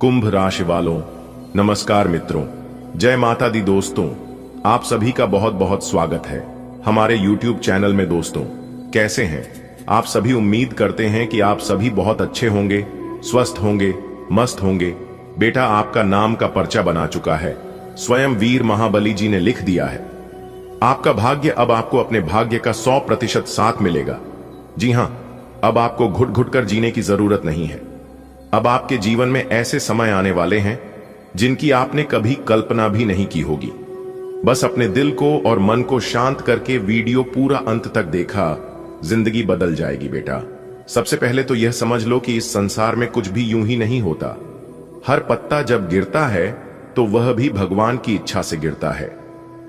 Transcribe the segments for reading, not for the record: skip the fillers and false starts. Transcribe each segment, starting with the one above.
कुंभ राशि वालों, नमस्कार मित्रों, जय माता दी। दोस्तों, आप सभी का बहुत बहुत स्वागत है हमारे YouTube चैनल में। दोस्तों, कैसे हैं आप सभी? उम्मीद करते हैं कि आप सभी बहुत अच्छे होंगे, स्वस्थ होंगे, मस्त होंगे। बेटा, आपका नाम का पर्चा बना चुका है, स्वयं वीर महाबली जी ने लिख दिया है। आपका भाग्य अब आपको अपने भाग्य का 100% साथ मिलेगा। जी हां, अब आपको घुट घुट कर जीने की जरूरत नहीं है। अब आपके जीवन में ऐसे समय आने वाले हैं जिनकी आपने कभी कल्पना भी नहीं की होगी। बस अपने दिल को और मन को शांत करके वीडियो पूरा अंत तक देखा, जिंदगी बदल जाएगी। बेटा, सबसे पहले तो यह समझ लो कि इस संसार में कुछ भी यूं ही नहीं होता। हर पत्ता जब गिरता है तो वह भी भगवान की इच्छा से गिरता है।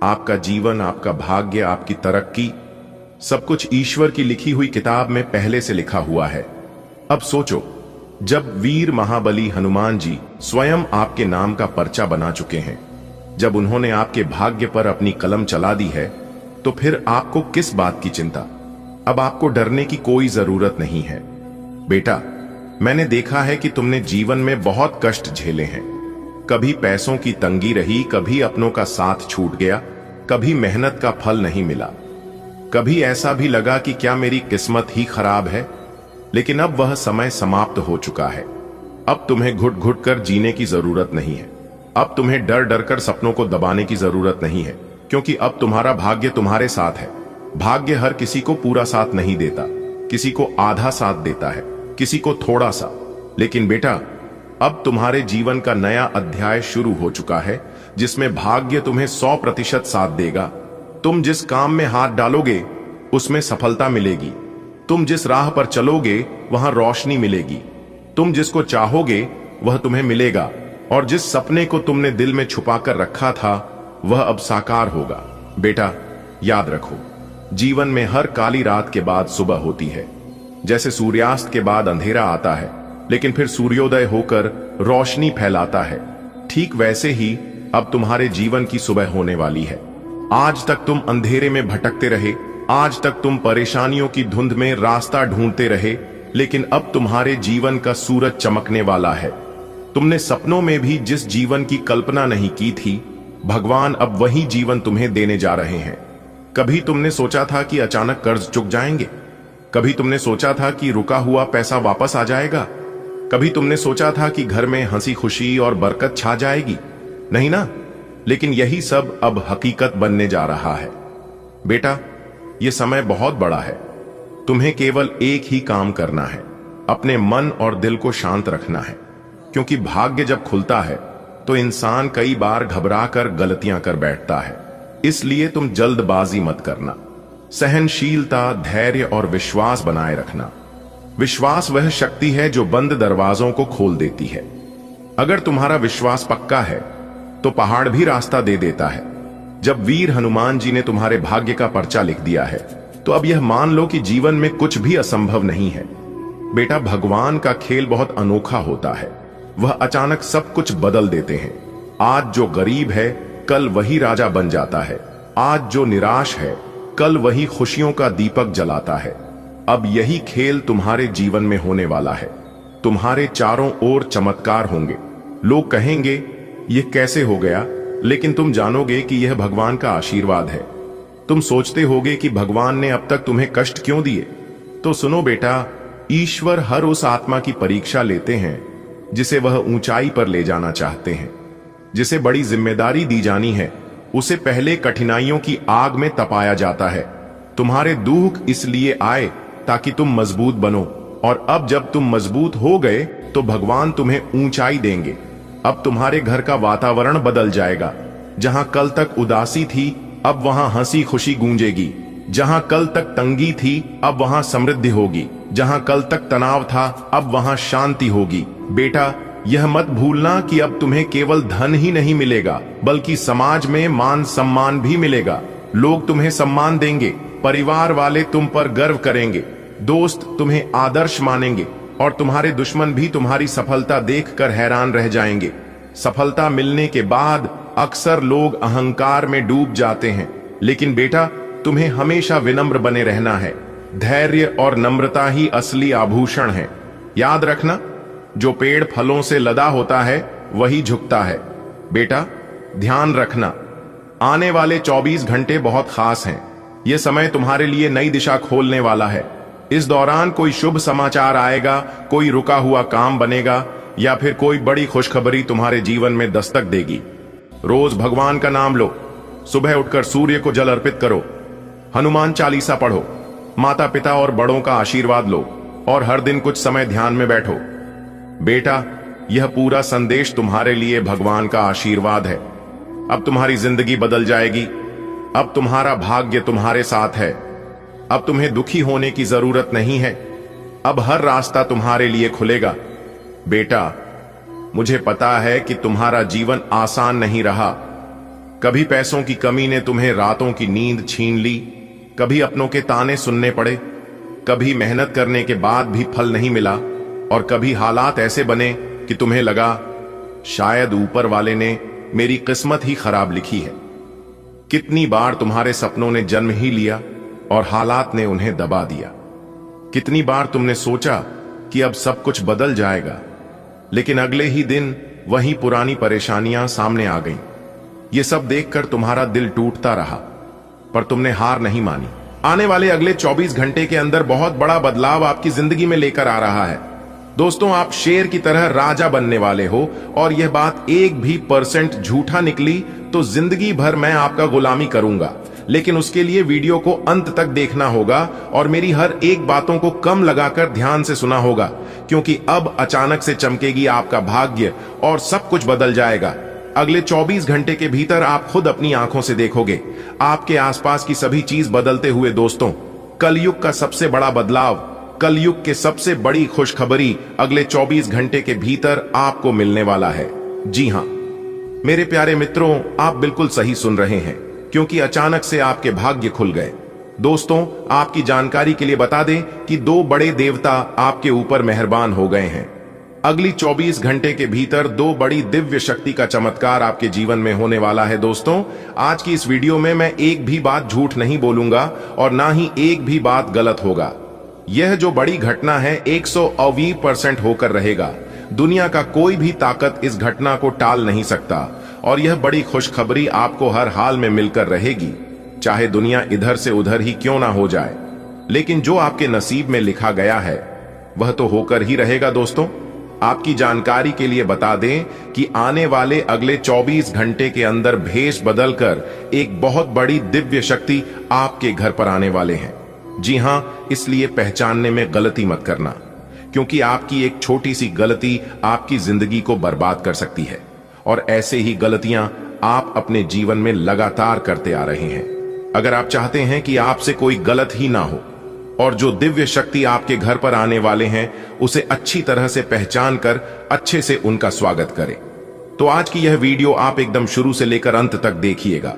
आपका जीवन, आपका भाग्य, आपकी तरक्की, सब कुछ ईश्वर की लिखी हुई किताब में पहले से लिखा हुआ है। अब सोचो, जब वीर महाबली हनुमान जी स्वयं आपके नाम का पर्चा बना चुके हैं, जब उन्होंने आपके भाग्य पर अपनी कलम चला दी है, तो फिर आपको किस बात की चिंता? अब आपको डरने की कोई जरूरत नहीं है। बेटा, मैंने देखा है कि तुमने जीवन में बहुत कष्ट झेले हैं। कभी पैसों की तंगी रही, कभी अपनों का साथ छूट गया, कभी मेहनत का फल नहीं मिला, कभी ऐसा भी लगा कि क्या मेरी किस्मत ही खराब है। लेकिन अब वह समय समाप्त हो चुका है। अब तुम्हें घुट घुट कर जीने की जरूरत नहीं है। अब तुम्हें डर डर कर सपनों को दबाने की जरूरत नहीं है, क्योंकि अब तुम्हारा भाग्य तुम्हारे साथ है। भाग्य हर किसी को पूरा साथ नहीं देता, किसी को आधा साथ देता है, किसी को थोड़ा सा। लेकिन बेटा, अब तुम्हारे जीवन का नया अध्याय शुरू हो चुका है, जिसमें भाग्य तुम्हें 100% साथ देगा। तुम जिस काम में हाथ डालोगे उसमें सफलता मिलेगी। तुम जिस राह पर चलोगे वहां रोशनी मिलेगी। तुम जिसको चाहोगे वह तुम्हें मिलेगा, और जिस सपने को तुमने दिल में छुपाकर रखा था वह अब साकार होगा। बेटा, याद रखो, जीवन में हर काली रात के बाद सुबह होती है। जैसे सूर्यास्त के बाद अंधेरा आता है, लेकिन फिर सूर्योदय होकर रोशनी फैलाता है, ठीक वैसे ही अब तुम्हारे जीवन की सुबह होने वाली है। आज तक तुम अंधेरे में भटकते रहे, आज तक तुम परेशानियों की धुंध में रास्ता ढूंढते रहे, लेकिन अब तुम्हारे जीवन का सूरज चमकने वाला है। तुमने सपनों में भी जिस जीवन की कल्पना नहीं की थी, भगवान अब वही जीवन तुम्हें देने जा रहे हैं। कभी तुमने सोचा था कि अचानक कर्ज चुक जाएंगे, कभी तुमने सोचा था कि रुका हुआ पैसा वापस आ जाएगा, कभी तुमने सोचा था कि घर में हंसी खुशी और बरकत छा जाएगी। नहीं ना? लेकिन यही सब अब हकीकत बनने जा रहा है। बेटा, यह समय बहुत बड़ा है। तुम्हें केवल एक ही काम करना है, अपने मन और दिल को शांत रखना है। क्योंकि भाग्य जब खुलता है तो इंसान कई बार घबराकर गलतियां कर बैठता है। इसलिए तुम जल्दबाजी मत करना। सहनशीलता, धैर्य और विश्वास बनाए रखना। विश्वास वह शक्ति है जो बंद दरवाजों को खोल देती है। अगर तुम्हारा विश्वास पक्का है तो पहाड़ भी रास्ता दे देता है। जब वीर हनुमान जी ने तुम्हारे भाग्य का पर्चा लिख दिया है, तो अब यह मान लो कि जीवन में कुछ भी असंभव नहीं है। बेटा, भगवान का खेल बहुत अनोखा होता है। वह अचानक सब कुछ बदल देते हैं। आज जो गरीब है कल वही राजा बन जाता है। आज जो निराश है कल वही खुशियों का दीपक जलाता है। अब यही खेल तुम्हारे जीवन में होने वाला है। तुम्हारे चारों ओर चमत्कार होंगे। लोग कहेंगे यह कैसे हो गया, लेकिन तुम जानोगे कि यह भगवान का आशीर्वाद है। तुम सोचते होगे कि भगवान ने अब तक तुम्हें कष्ट क्यों दिए? तो सुनो बेटा, ईश्वर हर उस आत्मा की परीक्षा लेते हैं जिसे वह ऊंचाई पर ले जाना चाहते हैं। जिसे बड़ी जिम्मेदारी दी जानी है, उसे पहले कठिनाइयों की आग में तपाया जाता है। तुम्हारे दुख इसलिए आए ताकि तुम मजबूत बनो, और अब जब तुम मजबूत हो गए तो भगवान तुम्हें ऊंचाई देंगे। अब तुम्हारे घर का वातावरण बदल जाएगा। जहां कल तक उदासी थी, अब वहां हंसी खुशी गूंजेगी। जहां कल तक तंगी थी, अब वहां समृद्धि होगी। जहां कल तक तनाव था, अब वहां शांति होगी। बेटा, यह मत भूलना कि अब तुम्हें केवल धन ही नहीं मिलेगा, बल्कि समाज में मान सम्मान भी मिलेगा। लोग तुम्हें सम्मान देंगे, परिवार वाले तुम पर गर्व करेंगे, दोस्त तुम्हें आदर्श मानेंगे, और तुम्हारे दुश्मन भी तुम्हारी सफलता देखकर हैरान रह जाएंगे। सफलता मिलने के बाद अक्सर लोग अहंकार में डूब जाते हैं, लेकिन बेटा, तुम्हें हमेशा विनम्र बने रहना है। धैर्य और नम्रता ही असली आभूषण है। याद रखना, जो पेड़ फलों से लदा होता है वही झुकता है। बेटा, ध्यान रखना, आने वाले 24 घंटे बहुत खास हैं। यह समय तुम्हारे लिए नई दिशा खोलने वाला है। इस दौरान कोई शुभ समाचार आएगा, कोई रुका हुआ काम बनेगा या फिर कोई बड़ी खुशखबरी तुम्हारे जीवन में दस्तक देगी। रोज भगवान का नाम लो, सुबह उठकर सूर्य को जल अर्पित करो, हनुमान चालीसा पढ़ो, माता पिता और बड़ों का आशीर्वाद लो और हर दिन कुछ समय ध्यान में बैठो। बेटा, यह पूरा संदेश तुम्हारे लिए भगवान का आशीर्वाद है। अब तुम्हारी जिंदगी बदल जाएगी। अब तुम्हारा भाग्य तुम्हारे साथ है। अब तुम्हें दुखी होने की जरूरत नहीं है। अब हर रास्ता तुम्हारे लिए खुलेगा। बेटा, मुझे पता है कि तुम्हारा जीवन आसान नहीं रहा। कभी पैसों की कमी ने तुम्हें रातों की नींद छीन ली, कभी अपनों के ताने सुनने पड़े, कभी मेहनत करने के बाद भी फल नहीं मिला और कभी हालात ऐसे बने कि तुम्हें लगा शायद ऊपर वाले ने मेरी किस्मत ही खराब लिखी है। कितनी बार तुम्हारे सपनों ने जन्म ही लिया और हालात ने उन्हें दबा दिया। कितनी बार तुमने सोचा कि अब सब कुछ बदल जाएगा, लेकिन अगले ही दिन वही पुरानी परेशानियां सामने आ गईं। ये सब देखकर तुम्हारा दिल टूटता रहा, पर तुमने हार नहीं मानी। आने वाले अगले 24 घंटे के अंदर बहुत बड़ा बदलाव आपकी जिंदगी में लेकर आ रहा है। दोस्तों, आप शेर की तरह राजा बनने वाले हो और यह बात 1% भी झूठा निकली तो जिंदगी भर मैं आपका गुलामी करूंगा। लेकिन उसके लिए वीडियो को अंत तक देखना होगा और मेरी हर एक बातों को कम लगाकर ध्यान से सुना होगा, क्योंकि अब अचानक से चमकेगी आपका भाग्य और सब कुछ बदल जाएगा। अगले 24 घंटे के भीतर आप खुद अपनी आंखों से देखोगे आपके आसपास की सभी चीज बदलते हुए। दोस्तों, कलयुग का सबसे बड़ा बदलाव, कलयुग के सबसे बड़ी खुशखबरी अगले 24 घंटे के भीतर आपको मिलने वाला है। जी हां मेरे प्यारे मित्रों, आप बिल्कुल सही सुन रहे हैं, क्योंकि अचानक से आपके भाग्य खुल गए। दोस्तों, आपकी जानकारी के लिए बता दें कि 2 बड़े देवता आपके ऊपर मेहरबान हो गए हैं। अगली 24 घंटे के भीतर 2 बड़ी दिव्य शक्ति का चमत्कार आपके जीवन में होने वाला है। दोस्तों, आज की इस वीडियो में मैं एक भी बात झूठ नहीं बोलूंगा और ना ही एक भी बात गलत होगा। यह जो बड़ी घटना है 120% होकर रहेगा। दुनिया का कोई भी ताकत इस घटना को टाल नहीं सकता और यह बड़ी खुशखबरी आपको हर हाल में मिलकर रहेगी, चाहे दुनिया इधर से उधर ही क्यों ना हो जाए। लेकिन जो आपके नसीब में लिखा गया है वह तो होकर ही रहेगा। दोस्तों, आपकी जानकारी के लिए बता दें कि आने वाले अगले 24 घंटे के अंदर भेष बदलकर एक बहुत बड़ी दिव्य शक्ति आपके घर पर आने वाले हैं। जी हां, इसलिए पहचानने में गलती मत करना, क्योंकि आपकी एक छोटी सी गलती आपकी जिंदगी को बर्बाद कर सकती है और ऐसे ही गलतियां आप अपने जीवन में लगातार करते आ रहे हैं। अगर आप चाहते हैं कि आपसे कोई गलत ही ना हो और जो दिव्य शक्ति आपके घर पर आने वाले हैं उसे अच्छी तरह से पहचान कर अच्छे से उनका स्वागत करें, तो आज की यह वीडियो आप एकदम शुरू से लेकर अंत तक देखिएगा,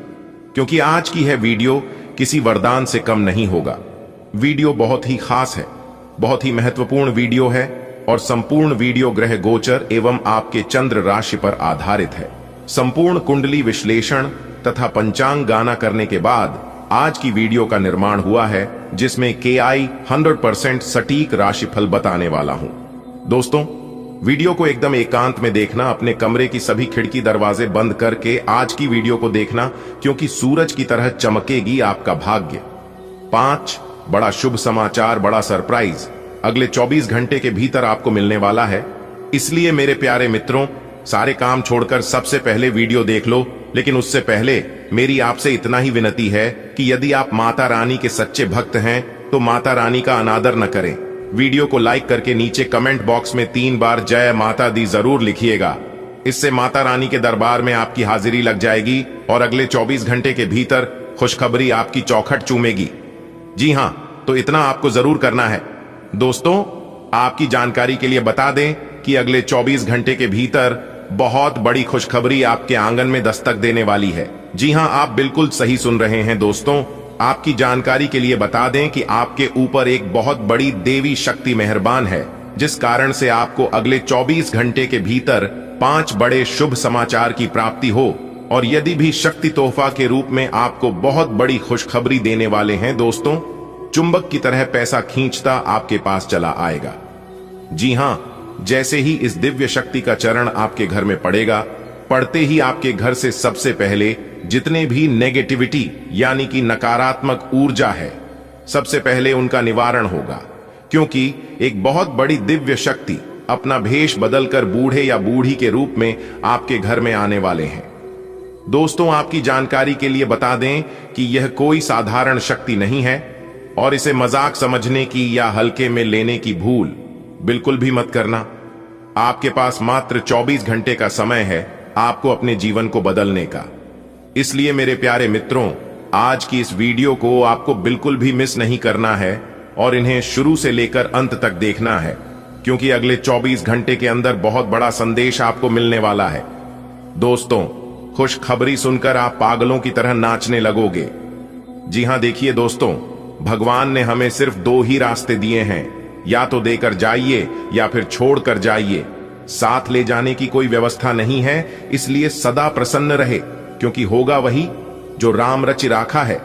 क्योंकि आज की यह वीडियो किसी वरदान से कम नहीं होगा। वीडियो बहुत ही खास है, बहुत ही महत्वपूर्ण वीडियो है और संपूर्ण वीडियो ग्रह गोचर एवं आपके चंद्र राशि पर आधारित है। संपूर्ण कुंडली विश्लेषण तथा पंचांग गाना करने के बाद आज की वीडियो का निर्माण हुआ है, जिसमें KI 100% सटीक राशिफल बताने वाला हूं। दोस्तों, वीडियो को एकदम एकांत में देखना, अपने कमरे की सभी खिड़की दरवाजे बंद करके आज की वीडियो को देखना, क्योंकि सूरज की तरह चमकेगी आपका भाग्य। 5 बड़ा शुभ समाचार, बड़ा सरप्राइज अगले 24 घंटे के भीतर आपको मिलने वाला है। इसलिए मेरे प्यारे मित्रों, सारे काम छोड़कर सबसे पहले वीडियो देख लो। लेकिन उससे पहले मेरी आपसे इतना ही विनती है कि यदि आप माता रानी के सच्चे भक्त हैं तो माता रानी का अनादर न करें। वीडियो को लाइक करके नीचे कमेंट बॉक्स में 3 बार जय माता दी जरूर लिखिएगा। इससे माता रानी के दरबार में आपकी हाजिरी लग जाएगी और अगले 24 घंटे के भीतर खुशखबरी आपकी चौखट चूमेगी। जी हां, तो इतना आपको जरूर करना है। दोस्तों, आपकी जानकारी के लिए बता दें कि अगले 24 घंटे के भीतर बहुत बड़ी खुशखबरी आपके आंगन में दस्तक देने वाली है। जी हां, आप बिल्कुल सही सुन रहे हैं। दोस्तों, आपकी जानकारी के लिए बता दें कि आपके ऊपर एक बहुत बड़ी देवी शक्ति मेहरबान है, जिस कारण से आपको अगले 24 घंटे के भीतर 5 बड़े शुभ समाचार की प्राप्ति हो और यदि भी शक्ति तोहफा के रूप में आपको बहुत बड़ी खुशखबरी देने वाले हैं। दोस्तों, चुंबक की तरह पैसा खींचता आपके पास चला आएगा। जी हां, जैसे ही इस दिव्य शक्ति का चरण आपके घर में पड़ेगा, पड़ते ही आपके घर से सबसे पहले जितने भी नेगेटिविटी यानी कि नकारात्मक ऊर्जा है, सबसे पहले उनका निवारण होगा। क्योंकि एक बहुत बड़ी दिव्य शक्ति अपना भेष बदलकर बूढ़े या बूढ़ी के रूप में आपके घर में आने वाले हैं। दोस्तों, आपकी जानकारी के लिए बता दें कि यह कोई साधारण शक्ति नहीं है और इसे मजाक समझने की या हल्के में लेने की भूल बिल्कुल भी मत करना। आपके पास मात्र 24 घंटे का समय है आपको अपने जीवन को बदलने का। इसलिए मेरे प्यारे मित्रों, आज की इस वीडियो को आपको बिल्कुल भी मिस नहीं करना है और इन्हें शुरू से लेकर अंत तक देखना है, क्योंकि अगले 24 घंटे के अंदर बहुत बड़ा संदेश आपको मिलने वाला है। दोस्तों, खुशखबरी सुनकर आप पागलों की तरह नाचने लगोगे। जी हां, देखिए दोस्तों, भगवान ने हमें सिर्फ 2 ही रास्ते दिए हैं, या तो देकर जाइए या फिर छोड़कर जाइए। साथ ले जाने की कोई व्यवस्था नहीं है, इसलिए सदा प्रसन्न रहे, क्योंकि होगा वही जो राम रचि राखा है।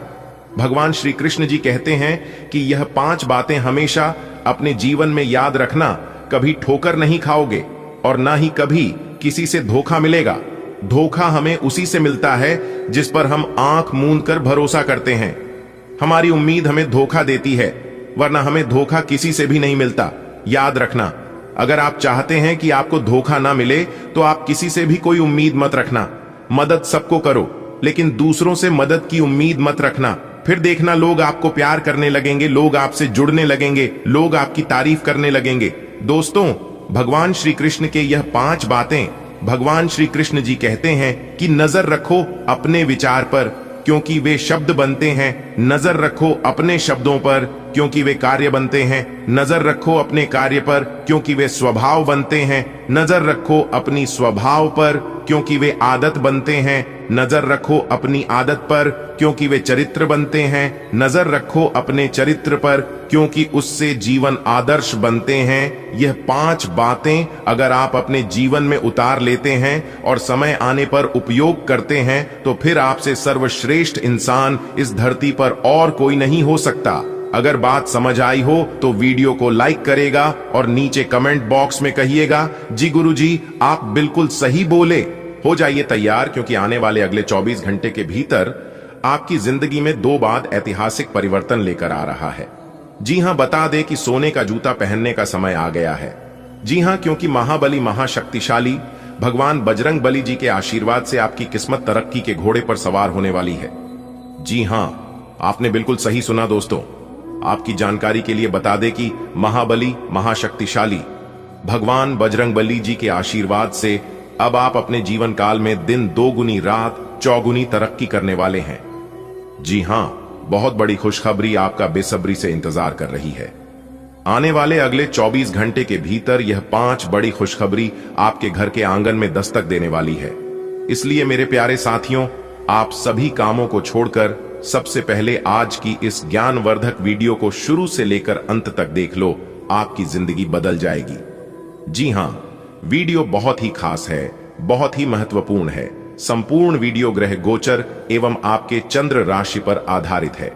भगवान श्री कृष्ण जी कहते हैं कि यह 5 बातें हमेशा अपने जीवन में याद रखना, कभी ठोकर नहीं खाओगे और ना ही कभी किसी से धोखा मिलेगा। धोखा हमें उसी से मिलता है जिस पर हम आंख मूंद कर भरोसा करते हैं। हमारी उम्मीद हमें धोखा देती है, वरना हमें धोखा किसी से भी नहीं मिलता। याद रखना, अगर आप चाहते हैं कि आपको धोखा ना मिले तो आप किसी से भी कोई उम्मीद मत रखना। मदद सबको करो, लेकिन दूसरों से मदद की उम्मीद मत रखना। फिर देखना, लोग आपको प्यार करने लगेंगे, लोग आपसे जुड़ने लगेंगे, लोग आपकी तारीफ करने लगेंगे। दोस्तों, भगवान श्री कृष्ण के यह 5 बातें, भगवान श्री कृष्ण जी कहते हैं कि नजर रखो अपने विचार पर, क्योंकि वे शब्द बनते हैं। नजर रखो अपने शब्दों पर, क्योंकि वे कार्य बनते हैं। नजर रखो अपने कार्य पर, क्योंकि वे स्वभाव बनते हैं। नजर रखो अपनी स्वभाव पर, क्योंकि वे आदत बनते हैं। नजर रखो अपनी आदत पर, क्योंकि वे चरित्र बनते हैं। नजर रखो अपने चरित्र पर, क्योंकि उससे जीवन आदर्श बनते हैं। यह 5 बातें अगर आप अपने जीवन में उतार लेते हैं और समय आने पर उपयोग करते हैं, तो फिर आपसे सर्वश्रेष्ठ इंसान इस धरती पर और कोई नहीं हो सकता। अगर बात समझ आई हो तो वीडियो को लाइक करेगा और नीचे कमेंट बॉक्स में कहिएगा, जी गुरुजी आप बिल्कुल सही बोले। हो जाइए तैयार, क्योंकि आने वाले अगले 24 घंटे के भीतर आपकी जिंदगी में 2 बात ऐतिहासिक परिवर्तन लेकर आ रहा है। जी हां, बता दें कि सोने का जूता पहनने का समय आ गया है। जी हां, क्योंकि महाबली महाशक्तिशाली भगवान बजरंग बली जी के आशीर्वाद से आपकी किस्मत तरक्की के घोड़े पर सवार होने वाली है। जी हां, आपने बिल्कुल सही सुना दोस्तों। आपकी जानकारी के लिए बता दें कि महाबली महाशक्तिशाली भगवान बजरंग बली जी के आशीर्वाद से अब आप अपने जीवन काल में दिन 2 गुनी रात 4 गुनी तरक्की करने वाले हैं। जी हां, बहुत बड़ी खुशखबरी आपका बेसब्री से इंतजार कर रही है। आने वाले अगले 24 घंटे के भीतर यह 5 बड़ी खुशखबरी आपके घर के आंगन में दस्तक देने वाली है। इसलिए मेरे प्यारे साथियों, आप सभी कामों को छोड़कर सबसे पहले आज की इस ज्ञानवर्धक वीडियो को शुरू से लेकर अंत तक देख लो, आपकी जिंदगी बदल जाएगी। जी हां, वीडियो बहुत ही खास है, बहुत ही महत्वपूर्ण है। संपूर्ण वीडियो ग्रह गोचर एवं आपके चंद्र राशि पर आधारित है।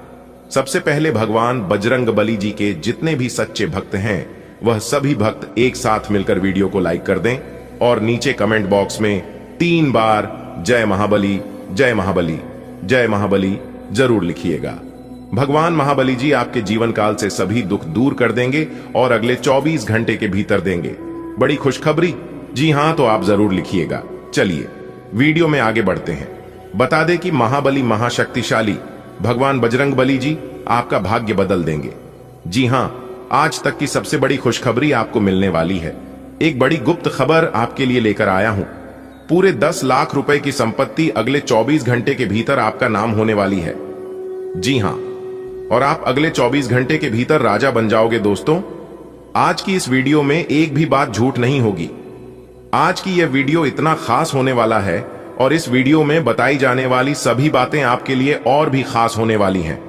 सबसे पहले भगवान बजरंग बली जी के जितने भी सच्चे भक्त हैं, वह सभी भक्त एक साथ मिलकर वीडियो को लाइक कर दें और नीचे कमेंट बॉक्स में 3 बार जय महाबली, जय महाबली, जय महाबली जरूर लिखिएगा। भगवान महाबली जी आपके जीवन काल से सभी दुख दूर कर देंगे और अगले 24 घंटे के भीतर देंगे बड़ी खुशखबरी। जी हां, तो आप जरूर लिखिएगा। चलिए वीडियो में आगे बढ़ते हैं। बता दें कि महाबली महाशक्तिशाली भगवान बजरंग बली जी आपका भाग्य बदल देंगे। जी हां, आज तक की सबसे बड़ी खुशखबरी आपको मिलने वाली है। एक बड़ी गुप्त खबर आपके लिए लेकर आया हूं। पूरे 10 लाख रुपए की संपत्ति अगले 24 घंटे के भीतर आपका नाम होने वाली है। जी हां, और आप अगले 24 घंटे के भीतर राजा बन जाओगे। दोस्तों, आज की इस वीडियो में एक भी बात झूठ नहीं होगी। आज की यह वीडियो इतना खास होने वाला है और इस वीडियो में बताई जाने वाली सभी बातें आपके लिए और भी खास होने वाली हैं।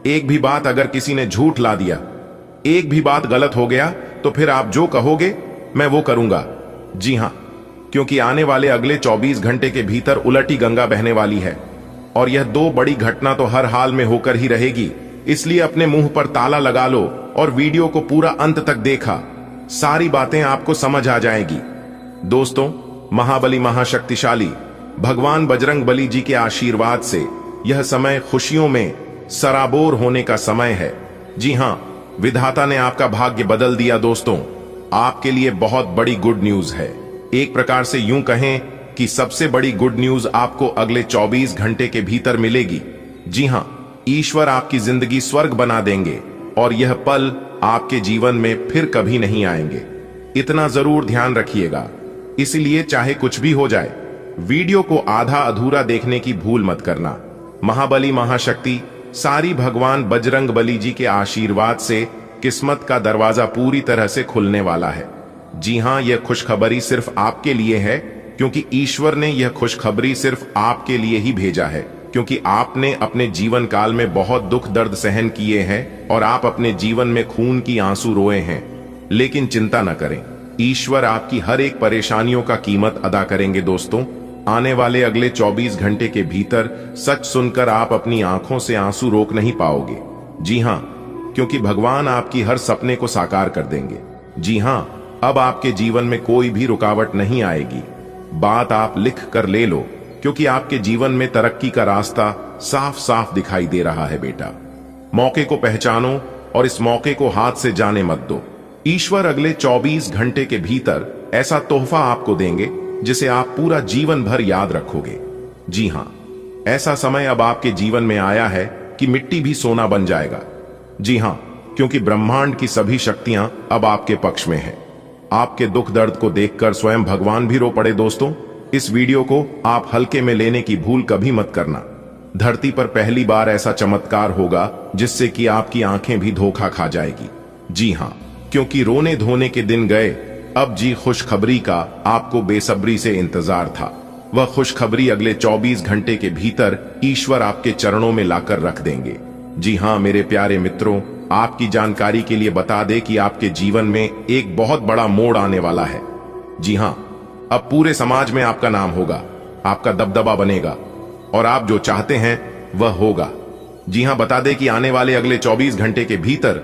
एक भी बात अगर किसी ने झूठ ला दिया, एक भी बात गलत हो गया, तो फिर आप जो कहोगे मैं वो करूंगा। जी हां, क्योंकि आने वाले अगले 24 घंटे के भीतर उलटी गंगा बहने वाली है और यह 2 बड़ी घटना तो हर हाल में होकर ही रहेगी। इसलिए अपने मुंह पर ताला लगा लो और वीडियो को पूरा अंत तक देखा, सारी बातें आपको समझ आ जाएगी। दोस्तों, महाबली महाशक्तिशाली भगवान बजरंग बली जी के आशीर्वाद से यह समय खुशियों में सराबोर होने का समय है। जी हां, विधाता ने आपका भाग्य बदल दिया। दोस्तों, आपके लिए बहुत बड़ी गुड न्यूज है। एक प्रकार से यूं कहें कि सबसे बड़ी गुड न्यूज आपको अगले 24 घंटे के भीतर मिलेगी। जी हां, ईश्वर आपकी जिंदगी स्वर्ग बना देंगे और यह पल आपके जीवन में फिर कभी नहीं आएंगे। इतना जरूर ध्यान रखिएगा। इसलिए चाहे कुछ भी हो जाए, वीडियो को आधा अधूरा देखने की भूल मत करना। महाबली महाशक्ति सारी भगवान बजरंग बली जी के आशीर्वाद से किस्मत का दरवाजा पूरी तरह से खुलने वाला है। जी हां, यह खुशखबरी सिर्फ आपके लिए है, क्योंकि ईश्वर ने यह खुशखबरी सिर्फ आपके लिए ही भेजा है, क्योंकि आपने अपने जीवन काल में बहुत दुख दर्द सहन किए हैं और आप अपने जीवन में खून की आंसू रोए हैं। लेकिन चिंता न करें, ईश्वर आपकी हर एक परेशानियों का कीमत अदा करेंगे। दोस्तों, आने वाले अगले 24 घंटे के भीतर सच सुनकर आप अपनी आंखों से आंसू रोक नहीं पाओगे। जी हां, क्योंकि भगवान आपकी हर सपने को साकार कर देंगे। जी हां, अब आपके जीवन में कोई भी रुकावट नहीं आएगी। बात आप लिख कर ले लो, क्योंकि आपके जीवन में तरक्की का रास्ता साफ साफ दिखाई दे रहा है। बेटा, मौके को पहचानो और इस मौके को हाथ से जाने मत दो। ईश्वर अगले 24 घंटे के भीतर ऐसा तोहफा आपको देंगे जिसे आप पूरा जीवन भर याद रखोगे। जी हां, ऐसा समय अब आपके जीवन में आया है कि मिट्टी भी सोना बन जाएगा। जी हां, क्योंकि ब्रह्मांड की सभी शक्तियां अब आपके पक्ष में हैं। आपके दुख दर्द को देखकर स्वयं भगवान भी रो पड़े। दोस्तों, इस वीडियो को आप हल्के में लेने की भूल कभी मत करना। धरती पर पहली बार ऐसा चमत्कार होगा जिससे कि आपकी आंखें भी धोखा खा जाएगी। जी हां, क्योंकि रोने धोने के दिन गए, अब जी खुशखबरी का आपको बेसब्री से इंतजार था। वह खुशखबरी अगले 24 घंटे के भीतर ईश्वर आपके चरणों में लाकर रख देंगे। जी हां मेरे प्यारे मित्रों, आपकी जानकारी के लिए बता दें कि आपके जीवन में एक बहुत बड़ा मोड़ आने वाला है। जी हां, अब पूरे समाज में आपका नाम होगा, आपका दबदबा बनेगा और आप जो चाहते हैं वह होगा। जी हां, बता दें कि आने वाले अगले 24 घंटे के भीतर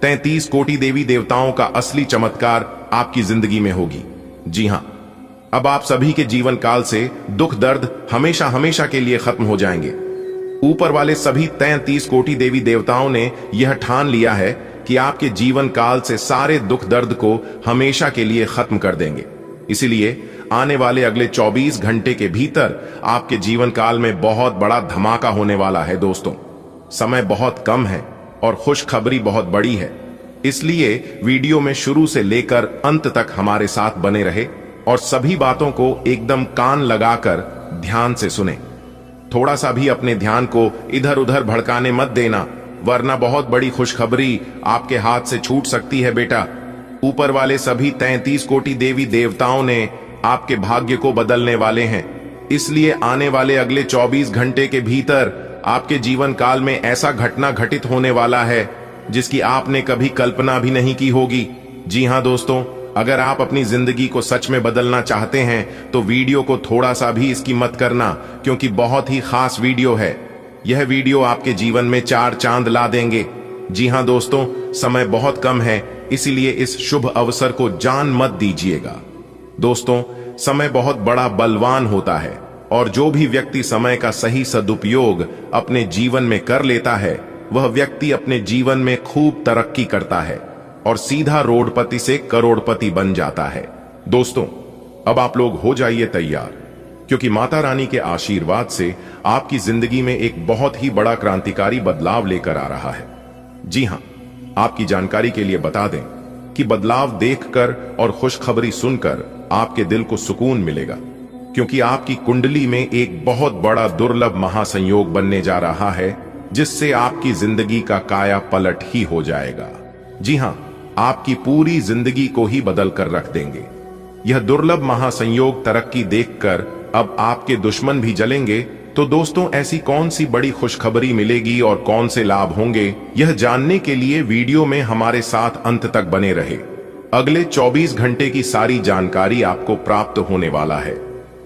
33 कोटि देवी देवताओं का असली चमत्कार आपकी जिंदगी में होगी। जी हां, अब आप सभी के जीवन काल से दुख दर्द हमेशा हमेशा के लिए खत्म हो जाएंगे। ऊपर वाले सभी 33 कोटि देवी देवताओं ने यह ठान लिया है कि आपके जीवन काल से सारे दुख दर्द को हमेशा के लिए खत्म कर देंगे। इसलिए आने वाले अगले 24 घंटे के भीतर आपके जीवन काल में बहुत बड़ा धमाका होने वाला है। दोस्तों, समय बहुत कम है और खुशखबरी बहुत बड़ी है, इसलिए वीडियो में शुरू से लेकर अंत तक हमारे साथ बने रहे और सभी बातों को एकदम कान लगाकर ध्यान से सुने। थोड़ा सा भी अपने ध्यान को इधर उधर भड़काने मत देना, वरना बहुत बड़ी खुशखबरी आपके हाथ से छूट सकती है। बेटा, ऊपर वाले सभी 33 कोटि देवी देवताओं ने आपके भाग्य को बदलने वाले हैं। इसलिए आने वाले अगले 24 घंटे के भीतर आपके जीवन काल में ऐसा घटना घटित होने वाला है जिसकी आपने कभी कल्पना भी नहीं की होगी। जी हां दोस्तों, अगर आप अपनी जिंदगी को सच में बदलना चाहते हैं तो वीडियो को थोड़ा सा भी इसकी मत करना, क्योंकि बहुत ही खास वीडियो है। यह वीडियो आपके जीवन में 4 चांद ला देंगे। जी हां दोस्तों, समय बहुत कम है, इसीलिए इस शुभ अवसर को जान मत दीजिएगा। दोस्तों, समय बहुत बड़ा बलवान होता है और जो भी व्यक्ति समय का सही सदुपयोग अपने जीवन में कर लेता है, वह व्यक्ति अपने जीवन में खूब तरक्की करता है और सीधा रोडपति से करोड़पति बन जाता है। दोस्तों, अब आप लोग हो जाइए तैयार, क्योंकि माता रानी के आशीर्वाद से आपकी जिंदगी में एक बहुत ही बड़ा क्रांतिकारी बदलाव लेकर आ रहा है। जी हां, आपकी जानकारी के लिए बता दें कि बदलाव देखकर और खुशखबरी सुनकर आपके दिल को सुकून मिलेगा, क्योंकि आपकी कुंडली में एक बहुत बड़ा दुर्लभ महासंयोग बनने जा रहा है, जिससे आपकी जिंदगी का काया पलट ही हो जाएगा। जी हां, आपकी पूरी जिंदगी को ही बदल कर रख देंगे। यह दुर्लभ महासंयोग तरक्की देखकर अब आपके दुश्मन भी जलेंगे। तो दोस्तों, ऐसी कौन सी बड़ी खुशखबरी मिलेगी और कौन से लाभ होंगे, यह जानने के लिए वीडियो में हमारे साथ अंत तक बने रहे। अगले 24 घंटे की सारी जानकारी आपको प्राप्त होने वाला है।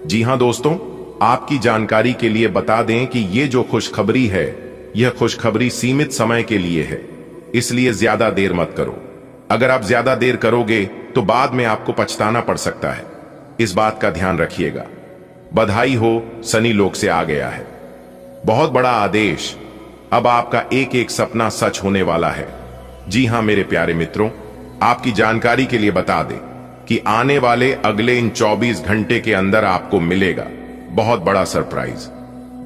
जी हां दोस्तों, आपकी जानकारी के लिए बता दें कि ये जो खुशखबरी है, यह खुशखबरी सीमित समय के लिए है, इसलिए ज्यादा देर मत करो। अगर आप ज्यादा देर करोगे तो बाद में आपको पछताना पड़ सकता है। इस बात का ध्यान रखिएगा। बधाई हो, शनि लोक से आ गया है। बहुत बड़ा आदेश। अब आपका एक एक सपना सच होने वाला है। जी हां मेरे प्यारे मित्रों, आपकी जानकारी के लिए बता दें कि आने वाले अगले इन 24 घंटे के अंदर आपको मिलेगा बहुत बड़ा सरप्राइज।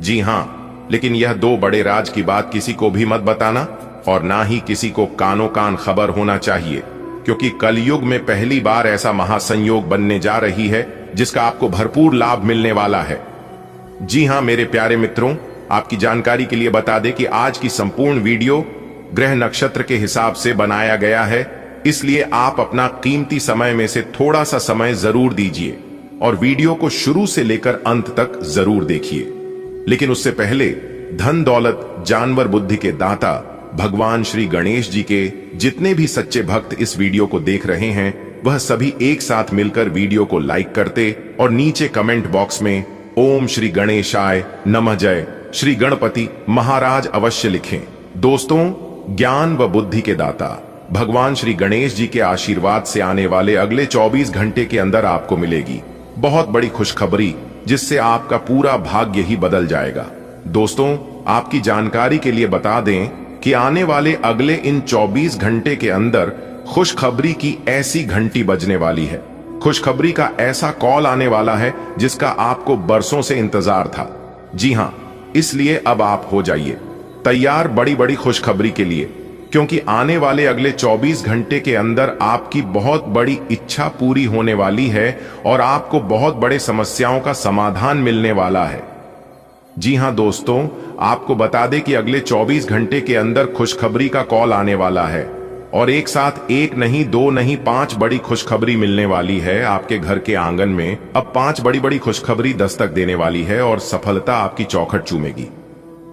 जी हां, लेकिन यह 2 बड़े राज की बात किसी को भी मत बताना और ना ही किसी को कानो कान खबर होना चाहिए, क्योंकि कलयुग में पहली बार ऐसा महासंयोग बनने जा रही है जिसका आपको भरपूर लाभ मिलने वाला है। जी हां मेरे प्यारे मित्रों, आपकी जानकारी के लिए बता दें कि आज की संपूर्ण वीडियो ग्रह नक्षत्र के हिसाब से बनाया गया है, इसलिए आप अपना कीमती समय में से थोड़ा सा समय जरूर दीजिए और वीडियो को शुरू से लेकर अंत तक जरूर देखिए। लेकिन उससे पहले धन दौलत जानवर बुद्धि के दाता भगवान श्री गणेश जी के जितने भी सच्चे भक्त इस वीडियो को देख रहे हैं, वह सभी एक साथ मिलकर वीडियो को लाइक करते और नीचे कमेंट बॉक्स में ओम श्री गणेशाय नमः जय श्री गणपति महाराज अवश्य लिखें। दोस्तों, ज्ञान व बुद्धि के दाता भगवान श्री गणेश जी के आशीर्वाद से आने वाले अगले 24 घंटे के अंदर आपको मिलेगी बहुत बड़ी खुशखबरी, जिससे आपका पूरा भाग्य ही बदल जाएगा। दोस्तों, आपकी जानकारी के लिए बता दें कि आने वाले अगले इन 24 घंटे के अंदर खुशखबरी की ऐसी घंटी बजने वाली है, खुशखबरी का ऐसा कॉल आने वाला है जिसका आपको बरसों से इंतजार था। जी हां, इसलिए अब आप हो जाइए तैयार बड़ी बड़ी खुशखबरी के लिए, क्योंकि आने वाले अगले 24 घंटे के अंदर आपकी बहुत बड़ी इच्छा पूरी होने वाली है और आपको बहुत बड़े समस्याओं का समाधान मिलने वाला है। जी हां दोस्तों, आपको बता दें कि अगले 24 घंटे के अंदर खुशखबरी का कॉल आने वाला है और एक साथ 1 नहीं 2 नहीं 5 बड़ी खुशखबरी मिलने वाली है। आपके घर के आंगन में अब 5 बड़ी बड़ी खुशखबरी दस्तक देने वाली है और सफलता आपकी चौखट चूमेगी।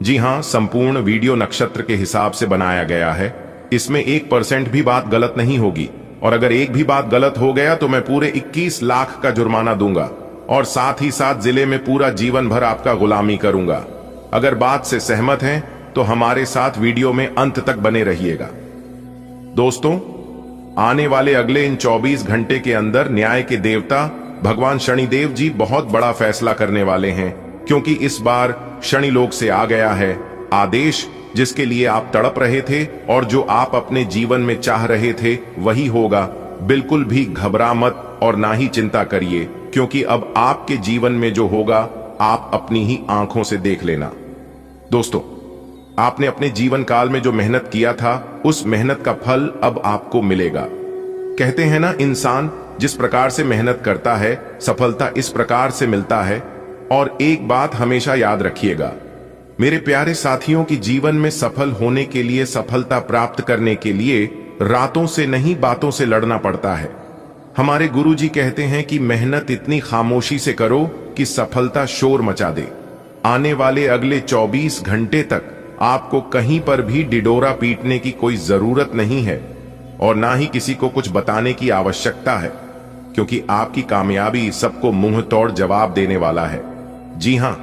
जी हां, संपूर्ण वीडियो नक्षत्र के हिसाब से बनाया गया है, इसमें 1% भी बात गलत नहीं होगी और अगर एक भी बात गलत हो गया तो मैं पूरे 21 लाख का जुर्माना दूंगा और साथ ही साथ जिले में पूरा जीवन भर आपका गुलामी करूंगा। अगर बात से सहमत हैं तो हमारे साथ वीडियो में अंत तक बने रहिएगा। दोस्तों, आने वाले अगले इन 24 घंटे के अंदर न्याय के देवता भगवान शनिदेव जी बहुत बड़ा फैसला करने वाले हैं, क्योंकि इस बार शनि लोक से आ गया है आदेश, जिसके लिए आप तड़प रहे थे और जो आप अपने जीवन में चाह रहे थे वही होगा। बिल्कुल भी घबरा मत और ना ही चिंता करिए, क्योंकि अब आपके जीवन में जो होगा आप अपनी ही आंखों से देख लेना। दोस्तों, आपने अपने जीवन काल में जो मेहनत किया था उस मेहनत का फल अब आपको मिलेगा। कहते हैं ना, इंसान जिस प्रकार से मेहनत करता है सफलता इस प्रकार से मिलता है। और एक बात हमेशा याद रखिएगा मेरे प्यारे साथियों, की जीवन में सफल होने के लिए, सफलता प्राप्त करने के लिए रातों से नहीं बातों से लड़ना पड़ता है। हमारे गुरुजी कहते हैं कि मेहनत इतनी खामोशी से करो कि सफलता शोर मचा दे। आने वाले अगले 24 घंटे तक आपको कहीं पर भी डिडोरा पीटने की कोई जरूरत नहीं है और ना ही किसी को कुछ बताने की आवश्यकता है, क्योंकि आपकी कामयाबी सबको मुंह तोड़ जवाब देने वाला है। जी हां,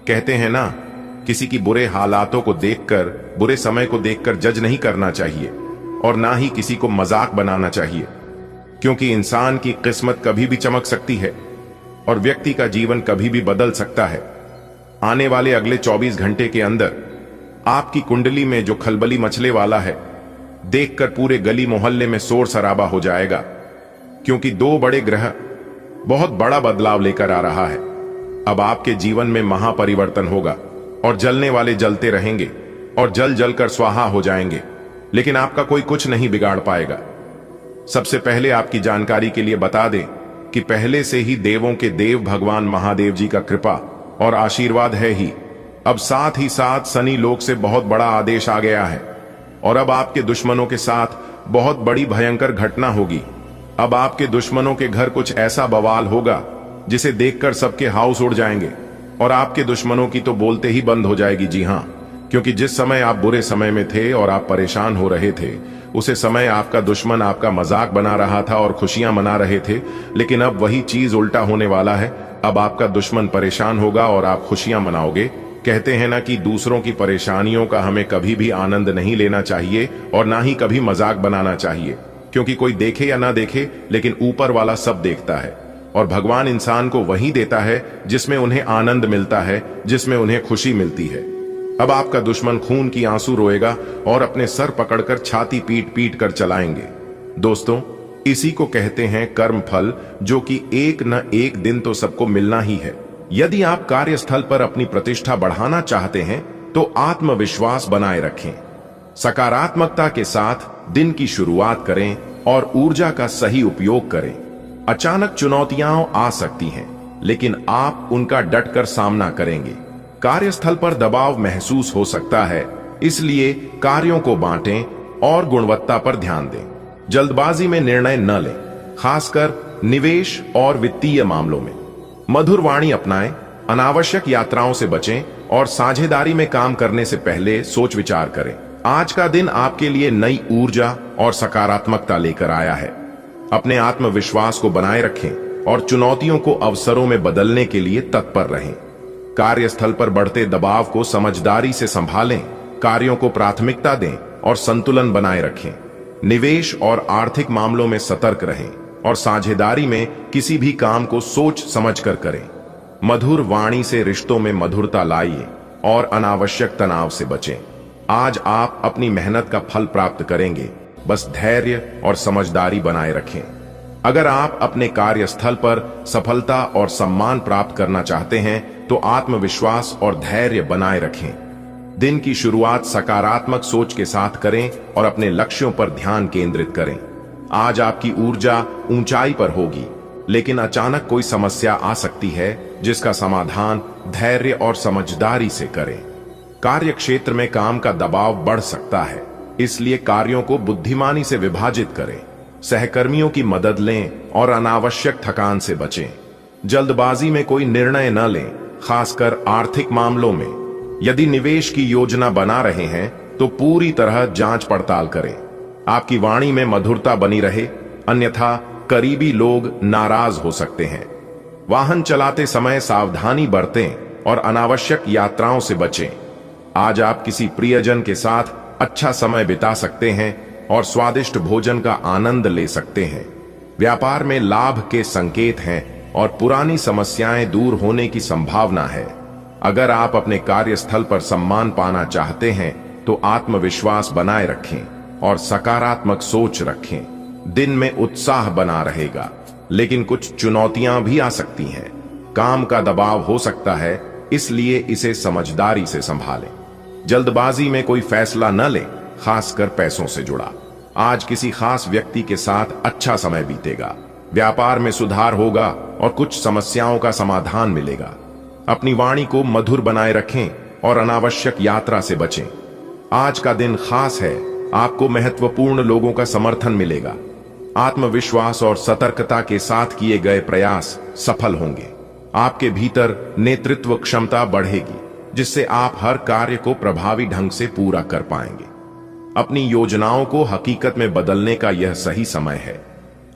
कहते हैं ना, किसी की बुरे हालातों को देखकर, बुरे समय को देखकर जज नहीं करना चाहिए और ना ही किसी को मजाक बनाना चाहिए, क्योंकि इंसान की किस्मत कभी भी चमक सकती है और व्यक्ति का जीवन कभी भी बदल सकता है। आने वाले अगले 24 घंटे के अंदर आपकी कुंडली में जो खलबली मचले वाला है, देखकर पूरे गली मोहल्ले में शोर शराबा हो जाएगा, क्योंकि 2 बड़े ग्रह बहुत बड़ा बदलाव लेकर आ रहा है। अब आपके जीवन में महापरिवर्तन होगा और जलने वाले जलते रहेंगे और जल जलकर स्वाहा हो जाएंगे, लेकिन आपका कोई कुछ नहीं बिगाड़ पाएगा। सबसे पहले आपकी जानकारी के लिए बता दें कि पहले से ही देवों के देव भगवान महादेव जी का कृपा और आशीर्वाद है ही। अब साथ ही साथ शनि लोक से बहुत बड़ा आदेश आ गया है और अब आपके दुश्मनों के साथ बहुत बड़ी भयंकर घटना होगी। अब आपके दुश्मनों के घर कुछ ऐसा बवाल होगा जिसे देखकर सबके हाउस उड़ जाएंगे और आपके दुश्मनों की तो बोलते ही बंद हो जाएगी। जी हां, क्योंकि जिस समय आप बुरे समय में थे और आप परेशान हो रहे थे, उसे समय आपका दुश्मन आपका मजाक बना रहा था और खुशियां मना रहे थे, लेकिन अब वही चीज उल्टा होने वाला है। अब आपका दुश्मन परेशान होगा और आप खुशियां मनाओगे। कहते हैं ना कि दूसरों की परेशानियों का हमें कभी भी आनंद नहीं लेना चाहिए और ना ही कभी मजाक बनाना चाहिए, क्योंकि कोई देखे या ना देखे, लेकिन ऊपर वाला सब देखता है। और भगवान इंसान को वही देता है जिसमें उन्हें आनंद मिलता है, जिसमें उन्हें खुशी मिलती है। अब आपका दुश्मन खून की आंसू रोएगा और अपने सर पकड़कर छाती पीट पीट कर चलाएंगे। दोस्तों, इसी को कहते हैं कर्म फल, जो कि एक न एक दिन तो सबको मिलना ही है। यदि आप कार्यस्थल पर अपनी प्रतिष्ठा बढ़ाना चाहते हैं तो आत्मविश्वास बनाए रखें, सकारात्मकता के साथ दिन की शुरुआत करें और ऊर्जा का सही उपयोग करें। अचानक चुनौतियां आ सकती हैं, लेकिन आप उनका डटकर सामना करेंगे। कार्यस्थल पर दबाव महसूस हो सकता है, इसलिए कार्यों को बांटें और गुणवत्ता पर ध्यान दें। जल्दबाजी में निर्णय न लें, खासकर निवेश और वित्तीय मामलों में। मधुर वाणी अपनाएं, अनावश्यक यात्राओं से बचें और साझेदारी में काम करने से पहले सोच विचार करें। आज का दिन आपके लिए नई ऊर्जा और सकारात्मकता लेकर आया है। अपने आत्मविश्वास को बनाए रखें और चुनौतियों को अवसरों में बदलने के लिए तत्पर रहें। कार्यस्थल पर बढ़ते दबाव को समझदारी से संभालें, कार्यों को प्राथमिकता दें और संतुलन बनाए रखें। निवेश और आर्थिक मामलों में सतर्क रहें और साझेदारी में किसी भी काम को सोच समझकर करें। मधुर वाणी से रिश्तों में मधुरता लाइए और अनावश्यक तनाव से बचें। आज आप अपनी मेहनत का फल प्राप्त करेंगे, बस धैर्य और समझदारी बनाए रखें। अगर आप अपने कार्यस्थल पर सफलता और सम्मान प्राप्त करना चाहते हैं तो आत्मविश्वास और धैर्य बनाए रखें। दिन की शुरुआत सकारात्मक सोच के साथ करें और अपने लक्ष्यों पर ध्यान केंद्रित करें। आज आपकी ऊर्जा ऊंचाई पर होगी, लेकिन अचानक कोई समस्या आ सकती है जिसका समाधान धैर्य और समझदारी से करें। कार्य क्षेत्र में काम का दबाव बढ़ सकता है, इसलिए कार्यों को बुद्धिमानी से विभाजित करें। सहकर्मियों की मदद लें और अनावश्यक थकान से बचें। जल्दबाजी में कोई निर्णय न लें, खासकर आर्थिक मामलों में। यदि निवेश की योजना बना रहे हैं तो पूरी तरह जांच पड़ताल करें। आपकी वाणी में मधुरता बनी रहे, अन्यथा करीबी लोग नाराज हो सकते हैं। वाहन चलाते समय सावधानी बरतें और अनावश्यक यात्राओं से बचें। आज आप किसी प्रियजन के साथ अच्छा समय बिता सकते हैं और स्वादिष्ट भोजन का आनंद ले सकते हैं। व्यापार में लाभ के संकेत हैं और पुरानी समस्याएं दूर होने की संभावना है। अगर आप अपने कार्यस्थल पर सम्मान पाना चाहते हैं तो आत्मविश्वास बनाए रखें और सकारात्मक सोच रखें। दिन में उत्साह बना रहेगा, लेकिन कुछ चुनौतियां भी आ सकती हैं। काम का दबाव हो सकता है, इसलिए इसे समझदारी से संभालें। जल्दबाजी में कोई फैसला न लें, खासकर पैसों से जुड़ा। आज किसी खास व्यक्ति के साथ अच्छा समय बीतेगा। व्यापार में सुधार होगा और कुछ समस्याओं का समाधान मिलेगा। अपनी वाणी को मधुर बनाए रखें और अनावश्यक यात्रा से बचें। आज का दिन खास है, आपको महत्वपूर्ण लोगों का समर्थन मिलेगा। आत्मविश्वास और सतर्कता के साथ किए गए प्रयास सफल होंगे। आपके भीतर नेतृत्व क्षमता बढ़ेगी, जिससे आप हर कार्य को प्रभावी ढंग से पूरा कर पाएंगे। अपनी योजनाओं को हकीकत में बदलने का यह सही समय है।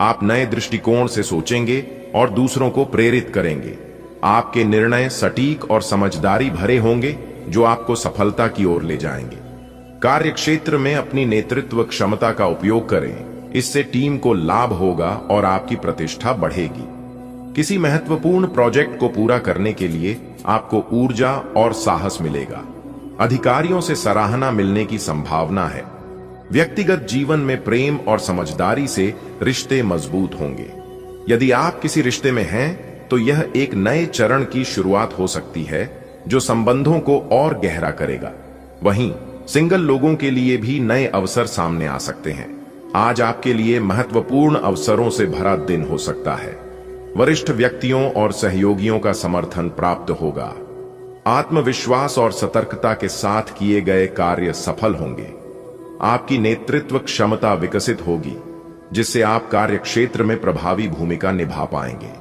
आप नए दृष्टिकोण से सोचेंगे और दूसरों को प्रेरित करेंगे। आपके निर्णय सटीक और समझदारी भरे होंगे, जो आपको सफलता की ओर ले जाएंगे। कार्य क्षेत्र में अपनी नेतृत्व क्षमता का उपयोग करें, इससे टीम को लाभ होगा और आपकी प्रतिष्ठा बढ़ेगी। किसी महत्वपूर्ण प्रोजेक्ट को पूरा करने के लिए आपको ऊर्जा और साहस मिलेगा। अधिकारियों से सराहना मिलने की संभावना है। व्यक्तिगत जीवन में प्रेम और समझदारी से रिश्ते मजबूत होंगे। यदि आप किसी रिश्ते में हैं तो यह एक नए चरण की शुरुआत हो सकती है, जो संबंधों को और गहरा करेगा। वहीं सिंगल लोगों के लिए भी नए अवसर सामने आ सकते हैं। आज आपके लिए महत्वपूर्ण अवसरों से भरा दिन हो सकता है। वरिष्ठ व्यक्तियों और सहयोगियों का समर्थन प्राप्त होगा। आत्मविश्वास और सतर्कता के साथ किए गए कार्य सफल होंगे। आपकी नेतृत्व क्षमता विकसित होगी, जिससे आप कार्य क्षेत्र में प्रभावी भूमिका निभा पाएंगे।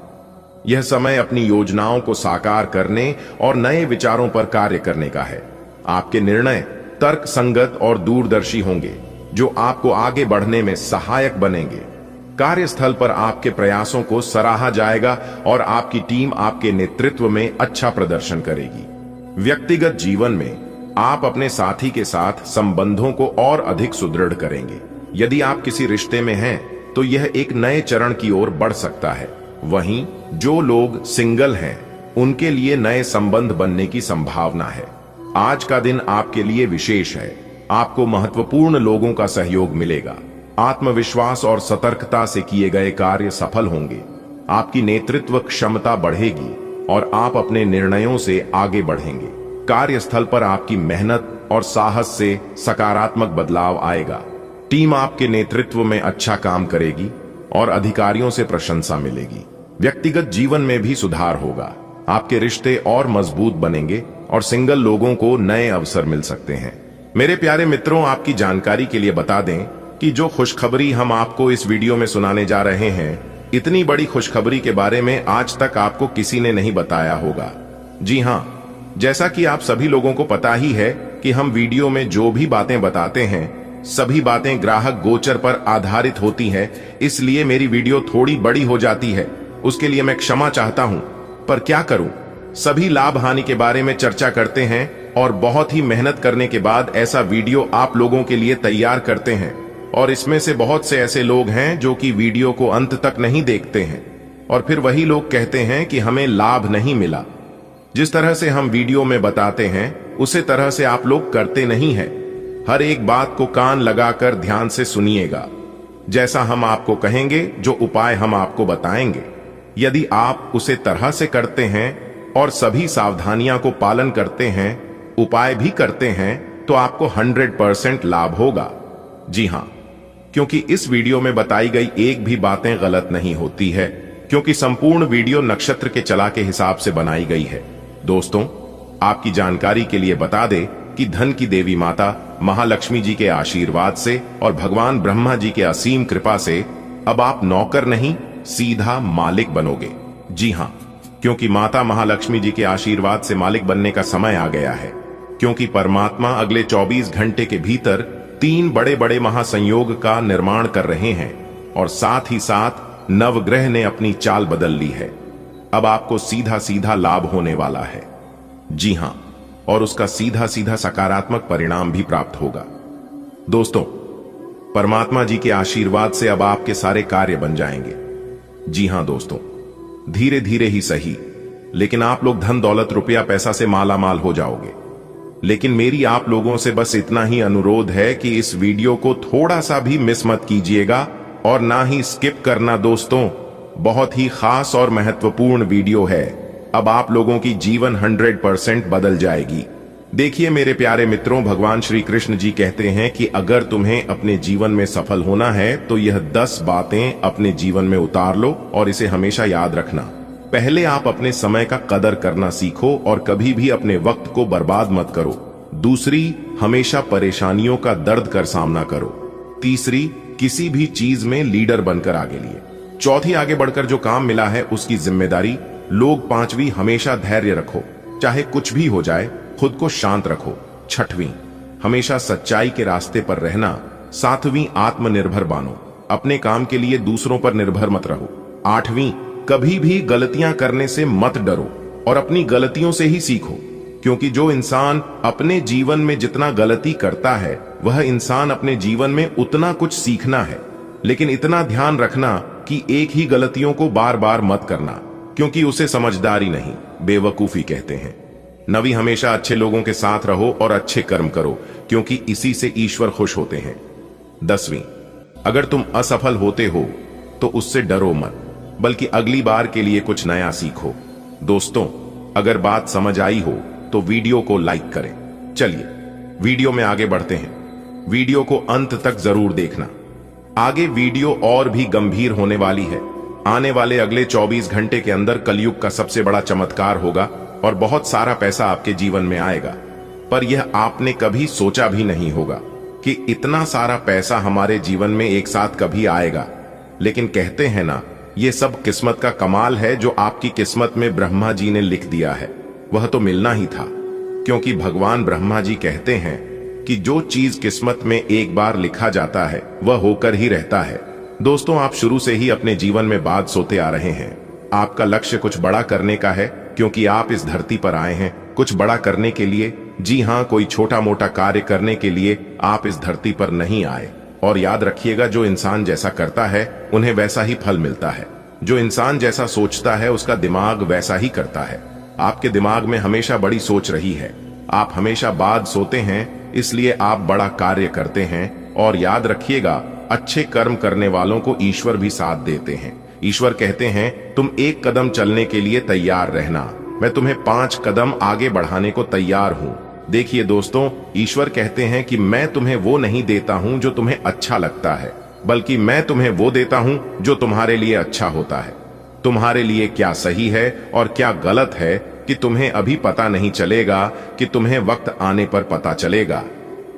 यह समय अपनी योजनाओं को साकार करने और नए विचारों पर कार्य करने का है। आपके निर्णय तर्क संगत और दूरदर्शी होंगे, जो आपको आगे बढ़ने में सहायक बनेंगे। कार्यस्थल पर आपके प्रयासों को सराहा जाएगा और आपकी टीम आपके नेतृत्व में अच्छा प्रदर्शन करेगी। व्यक्तिगत जीवन में आप अपने साथी के साथ संबंधों को और अधिक सुदृढ़ करेंगे। यदि आप किसी रिश्ते में हैं तो यह एक नए चरण की ओर बढ़ सकता है। वहीं जो लोग सिंगल हैं उनके लिए नए संबंध बनने की संभावना है। आज का दिन आपके लिए विशेष है। आपको महत्वपूर्ण लोगों का सहयोग मिलेगा। आत्मविश्वास और सतर्कता से किए गए कार्य सफल होंगे। आपकी नेतृत्व क्षमता बढ़ेगी और आप अपने निर्णयों से आगे बढ़ेंगे। कार्यस्थल पर आपकी मेहनत और साहस से सकारात्मक बदलाव आएगा। टीम आपके नेतृत्व में अच्छा काम करेगी और अधिकारियों से प्रशंसा मिलेगी। व्यक्तिगत जीवन में भी सुधार होगा। आपके रिश्ते और मजबूत बनेंगे और सिंगल लोगों को नए अवसर मिल सकते हैं। मेरे प्यारे मित्रों, आपकी जानकारी के लिए बता दें कि जो खुशखबरी हम आपको इस वीडियो में सुनाने जा रहे हैं, इतनी बड़ी खुशखबरी के बारे में आज तक आपको किसी ने नहीं बताया होगा। जी हाँ, जैसा कि आप सभी लोगों को पता ही है कि हम वीडियो में जो भी बातें बताते हैं सभी बातें ग्राहक गोचर पर आधारित होती हैं, इसलिए मेरी वीडियो थोड़ी बड़ी हो जाती है। उसके लिए मैं क्षमा चाहता हूं, पर क्या करूं, सभी लाभ हानि के बारे में चर्चा करते हैं और बहुत ही मेहनत करने के बाद ऐसा वीडियो आप लोगों के लिए तैयार करते हैं। और इसमें से बहुत से ऐसे लोग हैं जो कि वीडियो को अंत तक नहीं देखते हैं और फिर वही लोग कहते हैं कि हमें लाभ नहीं मिला। जिस तरह से हम वीडियो में बताते हैं उसी तरह से आप लोग करते नहीं हैं। हर एक बात को कान लगाकर ध्यान से सुनिएगा। जैसा हम आपको कहेंगे, जो उपाय हम आपको बताएंगे, यदि आप उसे तरह से करते हैं और सभी सावधानियां को पालन करते हैं, उपाय भी करते हैं, तो आपको 100% लाभ होगा। जी हां, क्योंकि इस वीडियो में बताई गई एक भी बातें गलत नहीं होती है, क्योंकि संपूर्ण वीडियो नक्षत्र के चला के हिसाब से बनाई गई है। दोस्तों, आपकी जानकारी के लिए बता दें कि धन की देवी माता महालक्ष्मी जी के आशीर्वाद से और भगवान ब्रह्मा जी के असीम कृपा से अब आप नौकर नहीं, सीधा मालिक बनोगे। जी हां, क्योंकि माता महालक्ष्मी जी के आशीर्वाद से मालिक बनने का समय आ गया है। क्योंकि परमात्मा अगले 24 घंटे के भीतर 3 बड़े बड़े महासंयोग का निर्माण कर रहे हैं और साथ ही साथ नवग्रह ने अपनी चाल बदल ली है। अब आपको सीधा सीधा लाभ होने वाला है। जी हां, और उसका सीधा सीधा सकारात्मक परिणाम भी प्राप्त होगा। दोस्तों, परमात्मा जी के आशीर्वाद से अब आपके सारे कार्य बन जाएंगे। जी हां दोस्तों, धीरे धीरे ही सही, लेकिन आप लोग धन दौलत रुपया पैसा से माला माल हो जाओगे। लेकिन मेरी आप लोगों से बस इतना ही अनुरोध है कि इस वीडियो को थोड़ा सा भी मिस मत कीजिएगा और ना ही स्किप करना। दोस्तों, बहुत ही खास और महत्वपूर्ण वीडियो है। अब आप लोगों की जीवन 100% बदल जाएगी। देखिए मेरे प्यारे मित्रों, भगवान श्री कृष्ण जी कहते हैं कि अगर तुम्हें अपने जीवन में सफल होना है तो यह 10 बातें अपने जीवन में उतार लो और इसे हमेशा याद रखना। पहले आप अपने समय का कदर करना सीखो और कभी भी अपने वक्त को बर्बाद मत करो। दूसरी, हमेशा परेशानियों का दर्द कर सामना करो। तीसरी, किसी भी चीज में लीडर बनकर आगे लिए। चौथी, आगे बढ़कर जो काम मिला है उसकी जिम्मेदारी लोग। पांचवी, हमेशा धैर्य रखो, चाहे कुछ भी हो जाए, खुद को शांत रखो। छठवीं, हमेशा सच्चाई के रास्ते पर रहना। सातवीं, आत्मनिर्भर बनो, अपने काम के लिए दूसरों पर निर्भर मत रहो। आठवीं, कभी भी गलतियां करने से मत डरो और अपनी गलतियों से ही सीखो, क्योंकि जो इंसान अपने जीवन में जितना गलती करता है वह इंसान अपने जीवन में उतना कुछ सीखना है। लेकिन इतना ध्यान रखना कि एक ही गलतियों को बार बार मत करना, क्योंकि उसे समझदारी नहीं, बेवकूफी कहते हैं। नवी, हमेशा अच्छे लोगों के साथ रहो और अच्छे कर्म करो, क्योंकि इसी से ईश्वर खुश होते हैं। 10वीं, अगर तुम असफल होते हो तो उससे डरो मत, बल्कि अगली बार के लिए कुछ नया सीखो। दोस्तों, अगर बात समझ आई हो तो वीडियो को लाइक करें। चलिए वीडियो में आगे बढ़ते हैं। वीडियो को अंत तक जरूर देखना। आगे वीडियो और भी गंभीर होने वाली है। आने वाले अगले 24 घंटे के अंदर कलयुग का सबसे बड़ा चमत्कार होगा और बहुत सारा पैसा आपके जीवन में आएगा। पर यह आपने कभी सोचा भी नहीं होगा कि इतना सारा पैसा हमारे जीवन में एक साथ कभी आएगा। लेकिन कहते हैं ना, ये सब किस्मत का कमाल है। जो आपकी किस्मत में ब्रह्मा जी ने लिख दिया है वह तो मिलना ही था, क्योंकि भगवान ब्रह्मा जी कहते हैं कि जो चीज किस्मत में एक बार लिखा जाता है वह होकर ही रहता है। दोस्तों, आप शुरू से ही अपने जीवन में बात सोते आ रहे हैं। आपका लक्ष्य कुछ बड़ा करने का है, क्योंकि आप इस धरती पर आए हैं कुछ बड़ा करने के लिए। जी हां, कोई छोटा मोटा कार्य करने के लिए आप इस धरती पर नहीं आए। और याद रखिएगा, जो इंसान जैसा करता है उन्हें वैसा ही फल मिलता है। जो इंसान जैसा सोचता है उसका दिमाग वैसा ही करता है। आपके दिमाग में हमेशा बड़ी सोच रही है। आप हमेशा बाद सोते हैं, इसलिए आप बड़ा कार्य करते हैं। और याद रखिएगा, अच्छे कर्म करने वालों को ईश्वर भी साथ देते हैं। ईश्वर कहते हैं, तुम 1 कदम चलने के लिए तैयार रहना, मैं तुम्हें 5 कदम आगे बढ़ाने को तैयार हूं। देखिए दोस्तों, ईश्वर कहते हैं कि मैं तुम्हें वो नहीं देता हूं जो तुम्हें अच्छा लगता है, बल्कि मैं तुम्हें वो देता हूं जो तुम्हारे लिए अच्छा होता है। तुम्हारे लिए क्या सही है और क्या गलत है कि तुम्हें अभी पता नहीं चलेगा, कि तुम्हें वक्त आने पर पता चलेगा।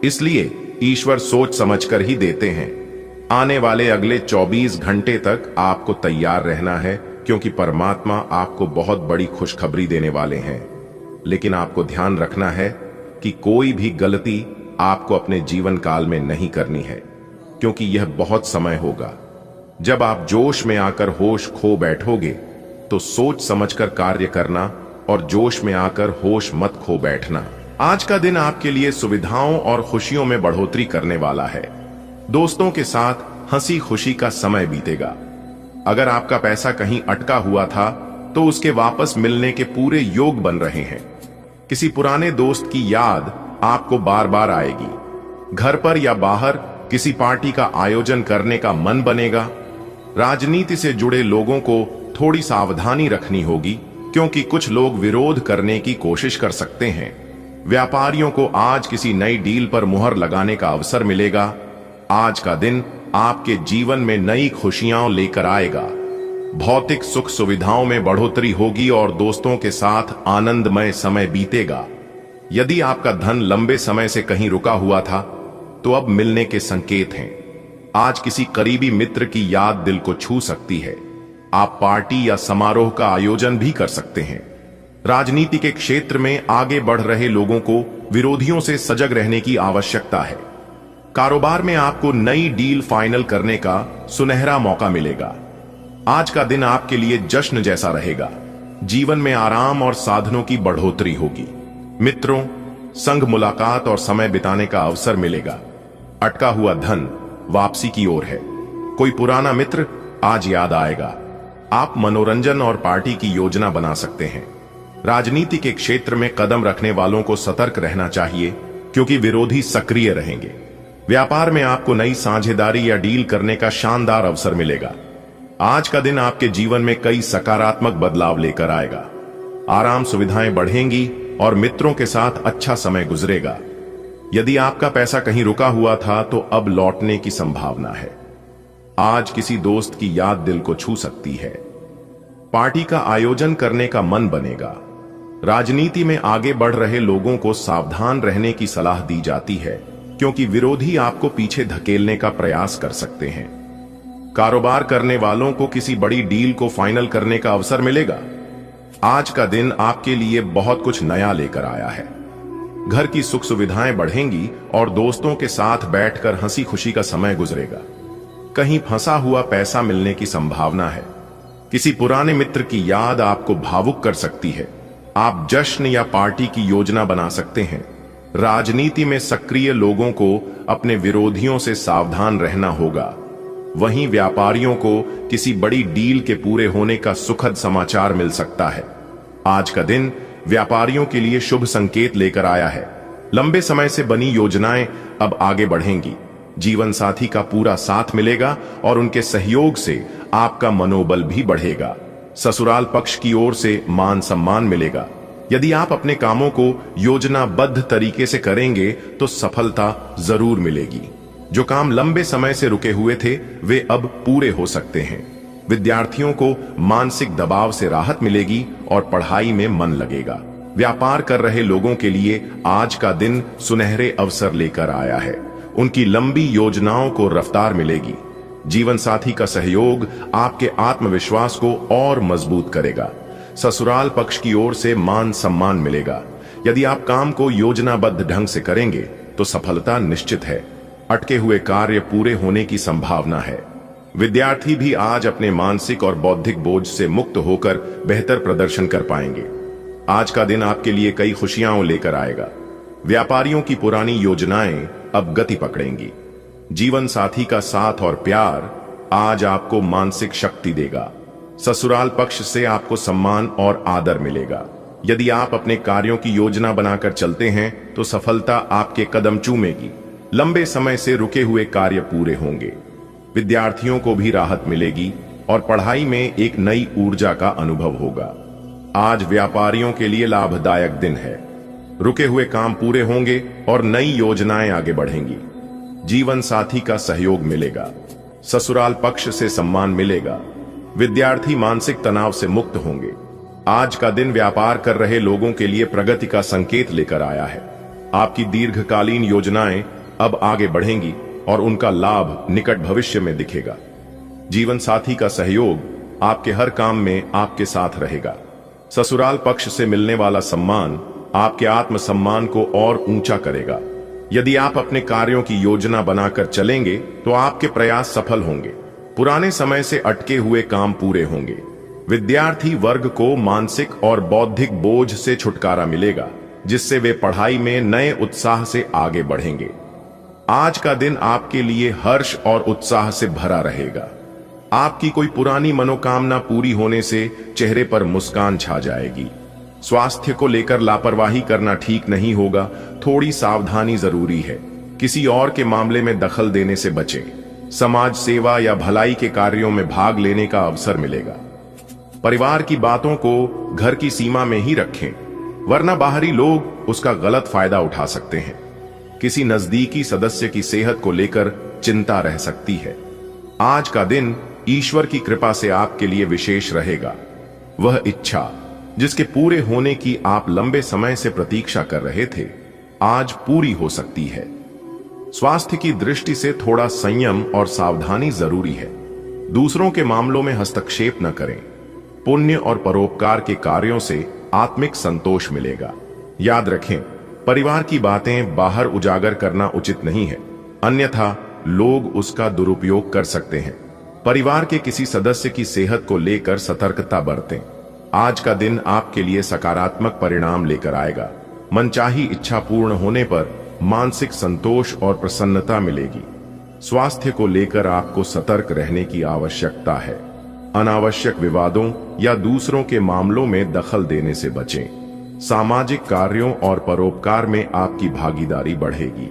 इसलिए ईश्वर सोच समझकर ही देते हैं। आने वाले अगले 24 घंटे तक आपको तैयार रहना है, क्योंकि परमात्मा आपको बहुत बड़ी खुशखबरी देने वाले हैं। लेकिन आपको ध्यान रखना है कि कोई भी गलती आपको अपने जीवन काल में नहीं करनी है, क्योंकि यह बहुत समय होगा जब आप जोश में आकर होश खो बैठोगे। तो सोच समझकर कार्य करना और जोश में आकर होश मत खो बैठना। आज का दिन आपके लिए सुविधाओं और खुशियों में बढ़ोतरी करने वाला है। दोस्तों के साथ हंसी खुशी का समय बीतेगा। अगर आपका पैसा कहीं अटका हुआ था तो उसके वापस मिलने के पूरे योग बन रहे हैं। किसी पुराने दोस्त की याद आपको बार बार आएगी। घर पर या बाहर किसी पार्टी का आयोजन करने का मन बनेगा। राजनीति से जुड़े लोगों को थोड़ी सावधानी रखनी होगी, क्योंकि कुछ लोग विरोध करने की कोशिश कर सकते हैं। व्यापारियों को आज किसी नई डील पर मुहर लगाने का अवसर मिलेगा। आज का दिन आपके जीवन में नई खुशियां लेकर आएगा। भौतिक सुख सुविधाओं में बढ़ोतरी होगी और दोस्तों के साथ आनंदमय समय बीतेगा। यदि आपका धन लंबे समय से कहीं रुका हुआ था तो अब मिलने के संकेत हैं। आज किसी करीबी मित्र की याद दिल को छू सकती है। आप पार्टी या समारोह का आयोजन भी कर सकते हैं। राजनीति के क्षेत्र में आगे बढ़ रहे लोगों को विरोधियों से सजग रहने की आवश्यकता है। कारोबार में आपको नई डील फाइनल करने का सुनहरा मौका मिलेगा। आज का दिन आपके लिए जश्न जैसा रहेगा। जीवन में आराम और साधनों की बढ़ोतरी होगी। मित्रों, संग मुलाकात और समय बिताने का अवसर मिलेगा। अटका हुआ धन वापसी की ओर है। कोई पुराना मित्र आज याद आएगा। आप मनोरंजन और पार्टी की योजना बना सकते हैं। राजनीति के क्षेत्र में कदम रखने वालों को सतर्क रहना चाहिए, क्योंकि विरोधी सक्रिय रहेंगे। व्यापार में आपको नई साझेदारी या डील करने का शानदार अवसर मिलेगा। आज का दिन आपके जीवन में कई सकारात्मक बदलाव लेकर आएगा। आराम सुविधाएं बढ़ेंगी और मित्रों के साथ अच्छा समय गुजरेगा। यदि आपका पैसा कहीं रुका हुआ था तो अब लौटने की संभावना है। आज किसी दोस्त की याद दिल को छू सकती है। पार्टी का आयोजन करने का मन बनेगा। राजनीति में आगे बढ़ रहे लोगों को सावधान रहने की सलाह दी जाती है, क्योंकि विरोधी आपको पीछे धकेलने का प्रयास कर सकते हैं। कारोबार करने वालों को किसी बड़ी डील को फाइनल करने का अवसर मिलेगा। आज का दिन आपके लिए बहुत कुछ नया लेकर आया है। घर की सुख सुविधाएं बढ़ेंगी और दोस्तों के साथ बैठकर हंसी खुशी का समय गुजरेगा। कहीं फंसा हुआ पैसा मिलने की संभावना है। किसी पुराने मित्र की याद आपको भावुक कर सकती है। आप जश्न या पार्टी की योजना बना सकते हैं। राजनीति में सक्रिय लोगों को अपने विरोधियों से सावधान रहना होगा। वहीं व्यापारियों को किसी बड़ी डील के पूरे होने का सुखद समाचार मिल सकता है। आज का दिन व्यापारियों के लिए शुभ संकेत लेकर आया है। लंबे समय से बनी योजनाएं अब आगे बढ़ेंगी। जीवन साथी का पूरा साथ मिलेगा और उनके सहयोग से आपका मनोबल भी बढ़ेगा। ससुराल पक्ष की ओर से मान सम्मान मिलेगा। यदि आप अपने कामों को योजनाबद्ध तरीके से करेंगे तो सफलता जरूर मिलेगी। जो काम लंबे समय से रुके हुए थे वे अब पूरे हो सकते हैं। विद्यार्थियों को मानसिक दबाव से राहत मिलेगी और पढ़ाई में मन लगेगा। व्यापार कर रहे लोगों के लिए आज का दिन सुनहरे अवसर लेकर आया है। उनकी लंबी योजनाओं को रफ्तार मिलेगी। जीवन साथी का सहयोग आपके आत्मविश्वास को और मजबूत करेगा। ससुराल पक्ष की ओर से मान सम्मान मिलेगा। यदि आप काम को योजनाबद्ध ढंग से करेंगे तो सफलता निश्चित है। अटके हुए कार्य पूरे होने की संभावना है। विद्यार्थी भी आज अपने मानसिक और बौद्धिक बोझ से मुक्त होकर बेहतर प्रदर्शन कर पाएंगे। आज का दिन आपके लिए कई खुशियां लेकर आएगा। व्यापारियों की पुरानी योजनाएं अब गति पकड़ेंगी। जीवन साथी का साथ और प्यार आज आपको मानसिक शक्ति देगा। ससुराल पक्ष से आपको सम्मान और आदर मिलेगा। यदि आप अपने कार्यों की योजना बनाकर चलते हैं तो सफलता आपके कदम चूमेगी। लंबे समय से रुके हुए कार्य पूरे होंगे। विद्यार्थियों को भी राहत मिलेगी और पढ़ाई में एक नई ऊर्जा का अनुभव होगा। आज व्यापारियों के लिए लाभदायक दिन है। रुके हुए काम पूरे होंगे और नई योजनाएं आगे बढ़ेंगी। जीवन साथी का सहयोग मिलेगा। ससुराल पक्ष से सम्मान मिलेगा। विद्यार्थी मानसिक तनाव से मुक्त होंगे। आज का दिन व्यापार कर रहे लोगों के लिए प्रगति का संकेत लेकर आया है। आपकी दीर्घकालीन योजनाएं अब आगे बढ़ेंगी और उनका लाभ निकट भविष्य में दिखेगा। जीवन साथी का सहयोग आपके हर काम में आपके साथ रहेगा। ससुराल पक्ष से मिलने वाला सम्मान आपके आत्मसम्मान को और ऊंचा करेगा। यदि आप अपने कार्यों की योजना बनाकर चलेंगे तो आपके प्रयास सफल होंगे। पुराने समय से अटके हुए काम पूरे होंगे। विद्यार्थी वर्ग को मानसिक और बौद्धिक बोझ से छुटकारा मिलेगा, जिससे वे पढ़ाई में नए उत्साह से आगे बढ़ेंगे। आज का दिन आपके लिए हर्ष और उत्साह से भरा रहेगा। आपकी कोई पुरानी मनोकामना पूरी होने से चेहरे पर मुस्कान छा जाएगी। स्वास्थ्य को लेकर लापरवाही करना ठीक नहीं होगा। थोड़ी सावधानी जरूरी है। किसी और के मामले में दखल देने से बचें। समाज सेवा या भलाई के कार्यों में भाग लेने का अवसर मिलेगा। परिवार की बातों को घर की सीमा में ही रखें, वरना बाहरी लोग उसका गलत फायदा उठा सकते हैं। किसी नजदीकी सदस्य की सेहत को लेकर चिंता रह सकती है। आज का दिन ईश्वर की कृपा से आपके लिए विशेष रहेगा। वह इच्छा जिसके पूरे होने की आप लंबे समय से प्रतीक्षा कर रहे थे, आज पूरी हो सकती है। स्वास्थ्य की दृष्टि से थोड़ा संयम और सावधानी जरूरी है। दूसरों के मामलों में हस्तक्षेप न करें। पुण्य और परोपकार के कार्यों से आत्मिक संतोष मिलेगा। याद रखें, परिवार की बातें बाहर उजागर करना उचित नहीं है, अन्यथा लोग उसका दुरुपयोग कर सकते हैं। परिवार के किसी सदस्य की सेहत को लेकर सतर्कता बरतें। आज का दिन आपके लिए सकारात्मक परिणाम लेकर आएगा। मनचाही इच्छा पूर्ण होने पर मानसिक संतोष और प्रसन्नता मिलेगी। स्वास्थ्य को लेकर आपको सतर्क रहने की आवश्यकता है। अनावश्यक विवादों या दूसरों के मामलों में दखल देने से बचें। सामाजिक कार्यों और परोपकार में आपकी भागीदारी बढ़ेगी।